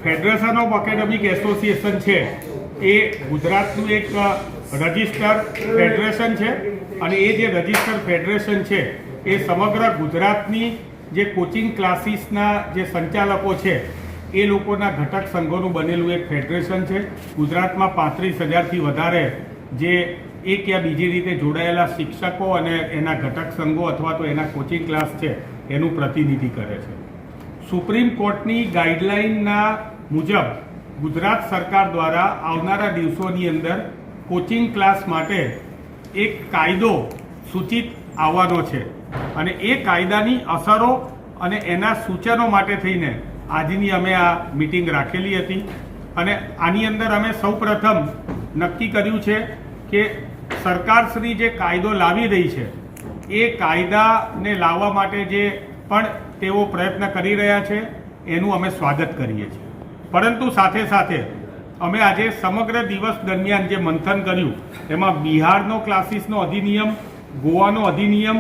Federation of academic association છે એ ગુજરાતનું એક રજિસ્ટર ફેડરેશન છે અને એ જે રજિસ્ટર ફેડરેશન છે એ સમગ્ર ગુજરાતની જે કોચિંગ ક્લાસીસના જે સંચાલકો છે એ લોકોના ઘટક સંઘોનું બનેલું એક ફેડરેશન છે. ગુજરાતમાં 35,000થી વધારે જે એક યા બીજી રીતે જોડાયેલા શિક્ષકો અને એના ઘટક સંઘો અથવા તો એના કોચિંગ ક્લાસ છે એનું પ્રતિનિધિ કરે છે. સુપ્રીમ કોર્ટની ગાઈડલાઇનના મુજબ ગુજરાત સરકાર દ્વારા આવનારા દિવસોની અંદર કોચિંગ ક્લાસ માટે એક કાયદો સૂચિત આવવાનો છે અને એ કાયદાની અસરો અને એના સૂચનો માટે થઈને આજની અમે આ મિટિંગ રાખેલી હતી અને આની અંદર અમે સૌપ્રથમ નક્કી કર્યું છે કે સરકારશ્રી જે કાયદો લાવી રહી છે એ કાયદાને લાવવા માટે જે પણ તેઓ પ્રયત્ન કરી રહ્યા છે એનું અમે સ્વાગત કરીએ છીએ. પરંતુ સાથે સાથે અમે આજે સમગ્ર દિવસ દરમિયાન જે મંથન કર્યું એમાં બિહારનો ક્લાસીસનો અધિનિયમ, ગોવાનો અધિનિયમ,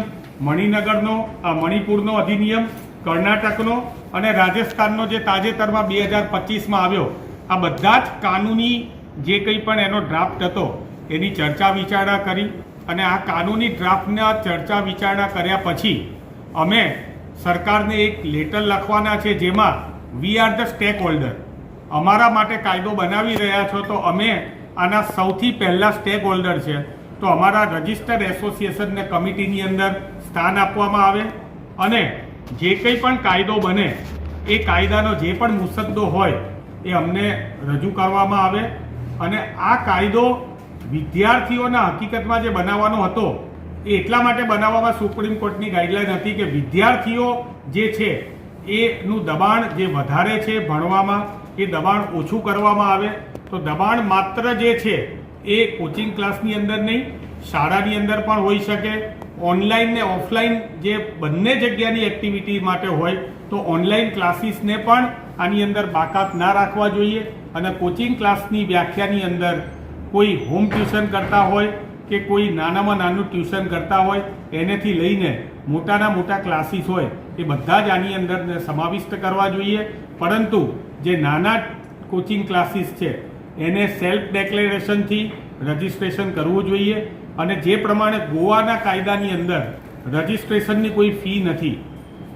મણિપુરનો અધિનિયમ, કર્ણાટકનો અને રાજસ્થાનનો જે તાજેતરમાં 2025માં આવ્યો, આ બધા જ કાનૂની જે કંઈ પણ એનો ડ્રાફ્ટ હતો એની ચર્ચા વિચારણા કરી અને આ કાનૂની ડ્રાફ્ટના ચર્ચા વિચારણા કર્યા પછી અમે સરકારને એક લેટર લખવાના છે જેમાં we are the stack holder, અમારા માટે કાયદો બનાવી રહ્યા છો તો અમે આના સૌથી પહેલા સ્ટેક હોલ્ડર છે તો અમારા રજિસ્ટર્ડ એસોસિએશનને કમિટીની અંદર સ્થાન આપવામાં આવે અને જે કંઈ પણ કાયદો બને એ કાયદાનો જે પણ મુસદ્દો હોય એ અમને રજૂ કરવામાં આવે અને આ કાયદો વિદ્યાર્થીઓના હકીકતમાં જે બનાવવાનો હતો એ એટલા માટે બનાવવામાં સુપ્રીમ કોર્ટની ગાઈડલાઈન હતી કે વિદ્યાર્થીઓ જે છે એનું દબાણ જે વધારે છે ભણવામાં એ દબાણ ઓછું કરવામાં આવે. તો દબાણ માત્ર જે છે એ કોચિંગ ક્લાસની અંદર નહીં, શાળાની અંદર પણ હોઈ શકે, ઓનલાઈન ને ઓફલાઈન જે બંને જગ્યાની એક્ટિવિટી માટે હોય તો ઓનલાઈન ક્લાસીસને પણ આની અંદર બાકાત ના રાખવા જોઈએ અને કોચિંગ ક્લાસની વ્યાખ્યાની અંદર કોઈ હોમ ટ્યુશન કરતા હોય કે કોઈ નાનામાં નાનું ટ્યુશન કરતા હોય એનેથી લઈને મોટાના મોટા ક્લાસીસ હોય એ બધા જ આની અંદર સમાવિષ્ટ કરવા જોઈએ. પરંતુ જે નાના કોચિંગ ક્લાસીસ છે એને સેલ્ફ ડિક્લેરેશનથી રજિસ્ટ્રેશન કરવું જોઈએ અને જે પ્રમાણે ગોવાના કાયદાની અંદર રજિસ્ટ્રેશનની કોઈ ફી નથી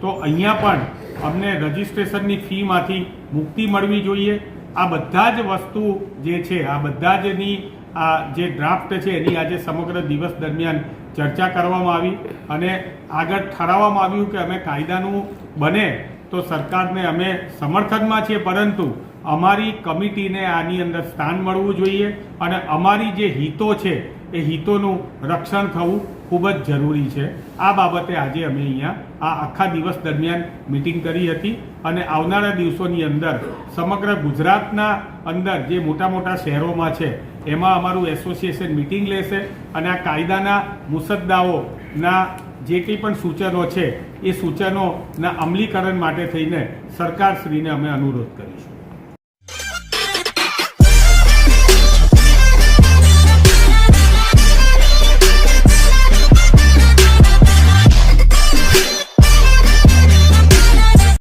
તો અહીંયા પણ અમને રજિસ્ટ્રેશનની ફીમાંથી મુક્તિ મળવી જોઈએ. આ બધા જ વસ્તુ જે છે આ બધા જની આ જે ડ્રાફ્ટ છે એની આજે સમગ્ર દિવસ દરમિયાન ચર્ચા કરવામાં આવી અને આગળ ઠરાવવામાં આવ્યું કે અમે કાયદાનું બને તો સરકારને અમે સમર્થનમાં છીએ પરંતુ અમારી કમિટીને આની અંદર સ્થાન મળવું જોઈએ અને અમારી જે હિતો છે એ હિતોનું રક્ષણ થવું ખૂબ જ જરૂરી છે. આ બાબતે આજે અમે અહીંયા આ આખા દિવસ દરમિયાન મિટિંગ કરી હતી અને આવનારા દિવસોની અંદર સમગ્ર ગુજરાતના અંદર જે મોટા મોટા શહેરોમાં છે એમાં અમારું એસોસિએશન મિટિંગ લેશે અને આ કાયદાના મુસદ્દાઓના જે કંઈ પણ સૂચનો છે એ સૂચનોના અમલીકરણ માટે થઈને સરકારશ્રીને અમે અનુરોધ કરીશું.